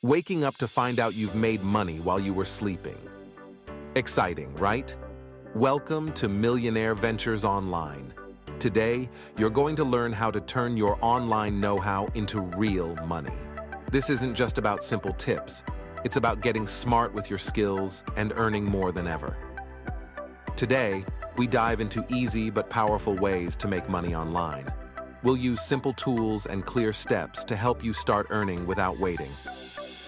Waking up to find out you've made money while you were sleeping. Exciting, right? Welcome to Millionaire Ventures Online. Today, you're going to learn how to turn your online know-how into real money. This isn't just about simple tips. It's about getting smart with your skills and earning more than ever. Today, we dive into easy but powerful ways to make money online. We'll use simple tools and clear steps to help you start earning without waiting.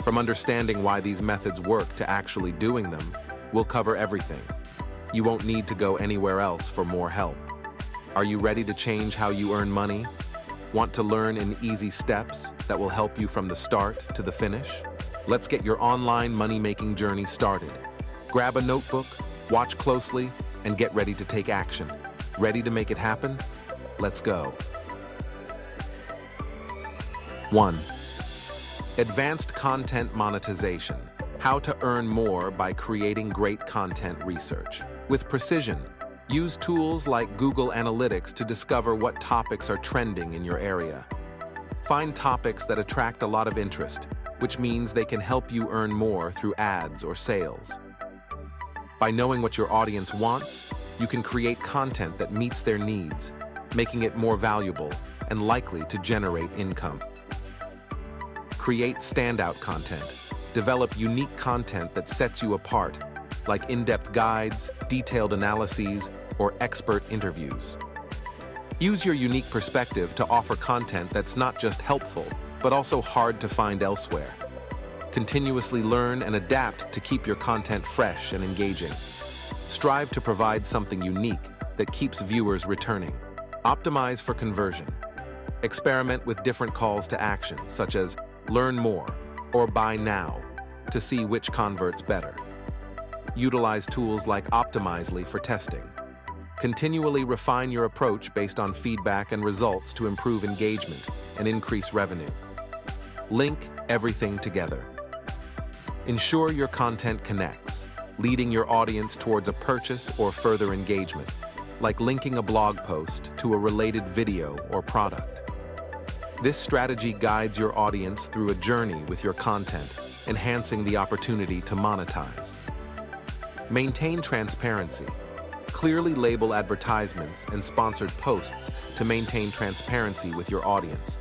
From understanding why these methods work to actually doing them, we'll cover everything. You won't need to go anywhere else for more help. Are you ready to change how you earn money? Want to learn in easy steps that will help you from the start to the finish? Let's get your online money-making journey started. Grab a notebook, watch closely, and get ready to take action. Ready to make it happen? Let's go. 1. Advanced Content Monetization. How to earn more by creating great content research. With precision, use tools like Google Analytics to discover what topics are trending in your area. Find topics that attract a lot of interest, which means they can help you earn more through ads or sales. By knowing what your audience wants, you can create content that meets their needs, making it more valuable and likely to generate income. Create standout content. Develop unique content that sets you apart, like in-depth guides, detailed analyses, or expert interviews. Use your unique perspective to offer content that's not just helpful, but also hard to find elsewhere. Continuously learn and adapt to keep your content fresh and engaging. Strive to provide something unique that keeps viewers returning. Optimize for conversion. Experiment with different calls to action, such as learn more or buy now, to see which converts better. Utilize tools like Optimizely for testing. Continually refine your approach based on feedback and results to improve engagement and increase revenue. Link everything together. Ensure your content connects, leading your audience towards a purchase or further engagement, like linking a blog post to a related video or product. This strategy guides your audience through a journey with your content, enhancing the opportunity to monetize. Maintain transparency. Clearly label advertisements and sponsored posts to maintain transparency with your audience.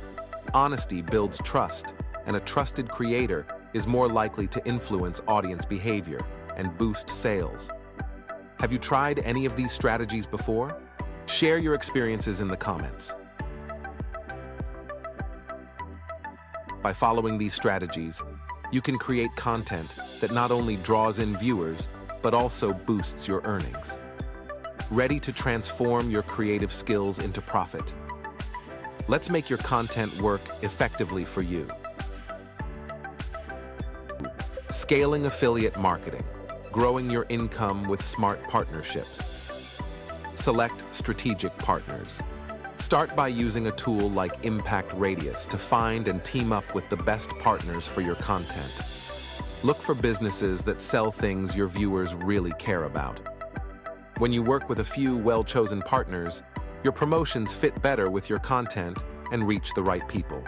Honesty builds trust, and a trusted creator is more likely to influence audience behavior and boost sales. Have you tried any of these strategies before? Share your experiences in the comments. By following these strategies, you can create content that not only draws in viewers, but also boosts your earnings. Ready to transform your creative skills into profit? Let's make your content work effectively for you. Scaling affiliate marketing, growing your income with smart partnerships. Select strategic partners. Start by using a tool like Impact Radius to find and team up with the best partners for your content. Look for businesses that sell things your viewers really care about. When you work with a few well-chosen partners, your promotions fit better with your content and reach the right people.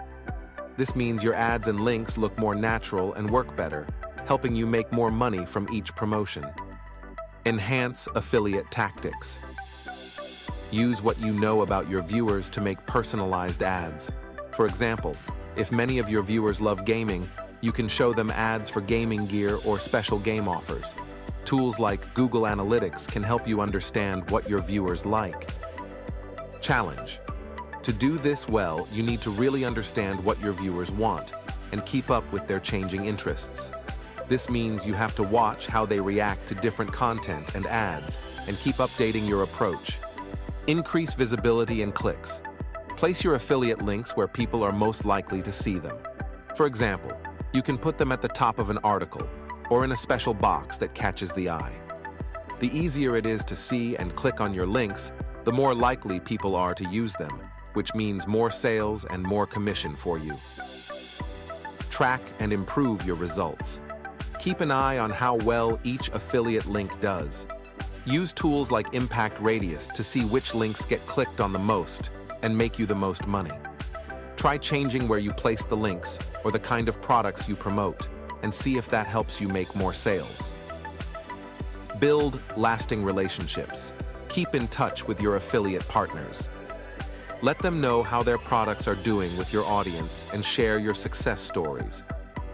This means your ads and links look more natural and work better, helping you make more money from each promotion. Enhance affiliate tactics. Use what you know about your viewers to make personalized ads. For example, if many of your viewers love gaming, you can show them ads for gaming gear or special game offers. Tools like Google Analytics can help you understand what your viewers like. Challenge. To do this well, you need to really understand what your viewers want and keep up with their changing interests. This means you have to watch how they react to different content and ads and keep updating your approach. Increase visibility and clicks. Place your affiliate links where people are most likely to see them. For example, you can put them at the top of an article or in a special box that catches the eye. The easier it is to see and click on your links, the more likely people are to use them, which means more sales and more commission for you. Track and improve your results. Keep an eye on how well each affiliate link does. Use tools like Impact Radius to see which links get clicked on the most and make you the most money. Try changing where you place the links or the kind of products you promote, and see if that helps you make more sales. Build lasting relationships. Keep in touch with your affiliate partners. Let them know how their products are doing with your audience and share your success stories.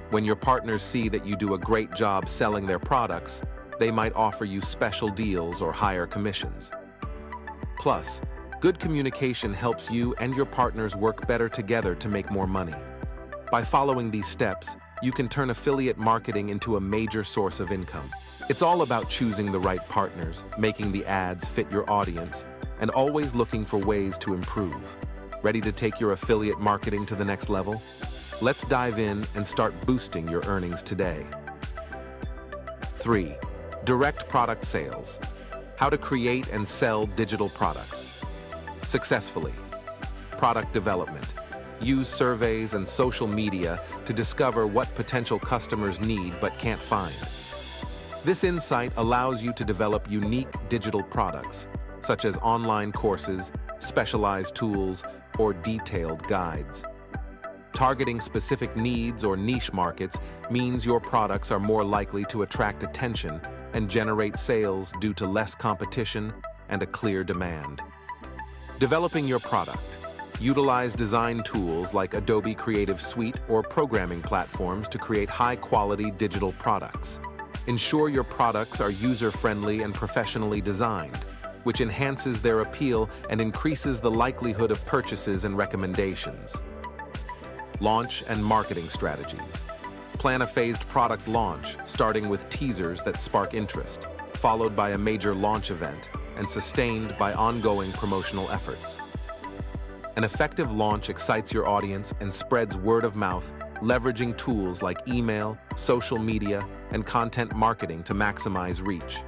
When your partners see that you do a great job selling their products, they might offer you special deals or higher commissions. Plus, good communication helps you and your partners work better together to make more money. By following these steps, you can turn affiliate marketing into a major source of income. It's all about choosing the right partners, making the ads fit your audience, and always looking for ways to improve. Ready to take your affiliate marketing to the next level? Let's dive in and start boosting your earnings today. 3. Direct product sales. How to create and sell digital products successfully. Product development. Use surveys and social media to discover what potential customers need but can't find. This insight allows you to develop unique digital products, such as online courses, specialized tools, or detailed guides. Targeting specific needs or niche markets means your products are more likely to attract attention and generate sales due to less competition and a clear demand. Developing your product. Utilize design tools like Adobe Creative Suite or programming platforms to create high-quality digital products. Ensure your products are user-friendly and professionally designed, which enhances their appeal and increases the likelihood of purchases and recommendations. Launch and marketing strategies. Plan a phased product launch, starting with teasers that spark interest, followed by a major launch event, and sustained by ongoing promotional efforts. An effective launch excites your audience and spreads word of mouth, leveraging tools like email, social media, and content marketing to maximize reach.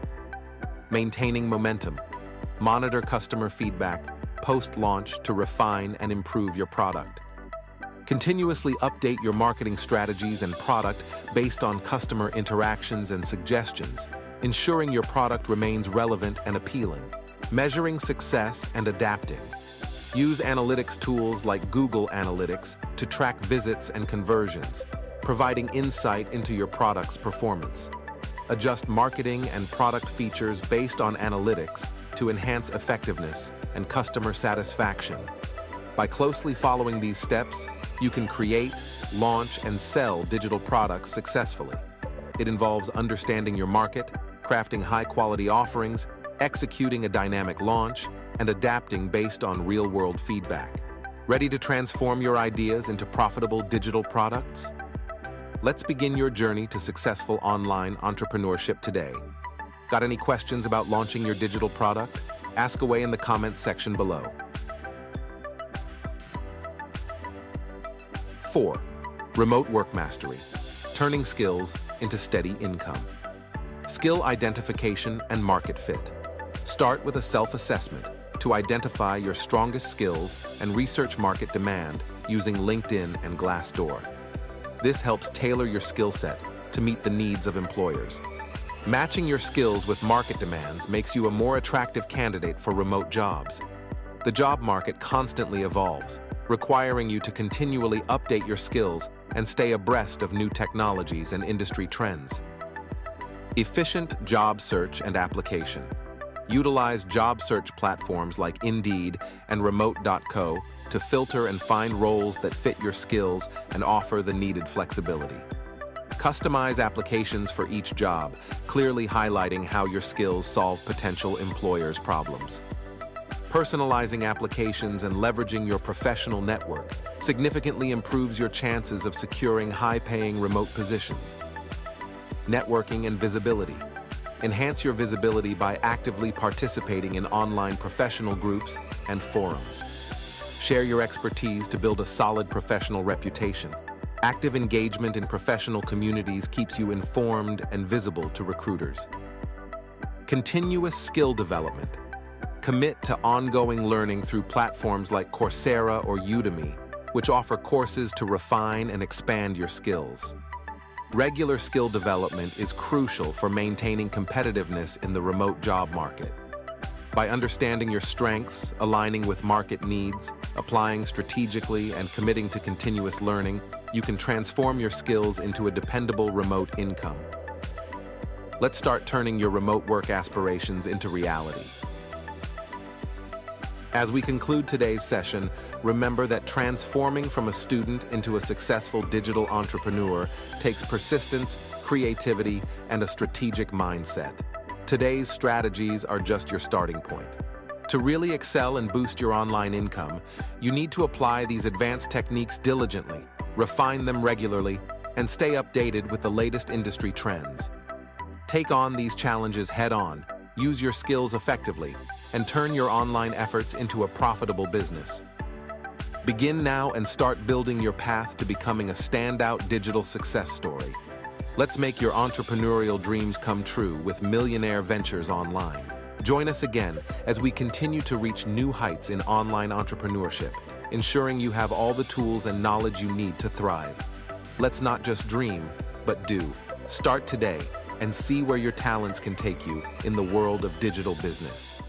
Maintaining momentum. Monitor customer feedback post-launch to refine and improve your product. Continuously update your marketing strategies and product based on customer interactions and suggestions, ensuring your product remains relevant and appealing. Measuring success and adapting. Use analytics tools like Google Analytics to track visits and conversions, providing insight into your product's performance. Adjust marketing and product features based on analytics to enhance effectiveness and customer satisfaction. By closely following these steps, you can create, launch, and sell digital products successfully. It involves understanding your market, crafting high-quality offerings, executing a dynamic launch, and adapting based on real-world feedback. Ready to transform your ideas into profitable digital products? Let's begin your journey to successful online entrepreneurship today. Got any questions about launching your digital product? Ask away in the comments section below. 4. Remote work mastery. Turning skills into steady income. Skill identification and market fit. Start with a self-assessment to identify your strongest skills and research market demand using LinkedIn and Glassdoor. This helps tailor your skill set to meet the needs of employers. Matching your skills with market demands makes you a more attractive candidate for remote jobs. The job market constantly evolves, requiring you to continually update your skills and stay abreast of new technologies and industry trends. Efficient job search and application. Utilize job search platforms like Indeed and Remote.co to filter and find roles that fit your skills and offer the needed flexibility. Customize applications for each job, clearly highlighting how your skills solve potential employers' problems. Personalizing applications and leveraging your professional network significantly improves your chances of securing high-paying remote positions. Networking and visibility. Enhance your visibility by actively participating in online professional groups and forums. Share your expertise to build a solid professional reputation. Active engagement in professional communities keeps you informed and visible to recruiters. Continuous skill development. Commit to ongoing learning through platforms like Coursera or Udemy, which offer courses to refine and expand your skills. Regular skill development is crucial for maintaining competitiveness in the remote job market. By understanding your strengths, aligning with market needs, applying strategically, and committing to continuous learning, you can transform your skills into a dependable remote income. Let's start turning your remote work aspirations into reality. As we conclude today's session, remember that transforming from a student into a successful digital entrepreneur takes persistence, creativity, and a strategic mindset. Today's strategies are just your starting point. To really excel and boost your online income, you need to apply these advanced techniques diligently, refine them regularly, and stay updated with the latest industry trends. Take on these challenges head-on, use your skills effectively, and turn your online efforts into a profitable business. Begin now and start building your path to becoming a standout digital success story. Let's make your entrepreneurial dreams come true with Millionaire Ventures Online. Join us again as we continue to reach new heights in online entrepreneurship, ensuring you have all the tools and knowledge you need to thrive. Let's not just dream, but do. Start today and see where your talents can take you in the world of digital business.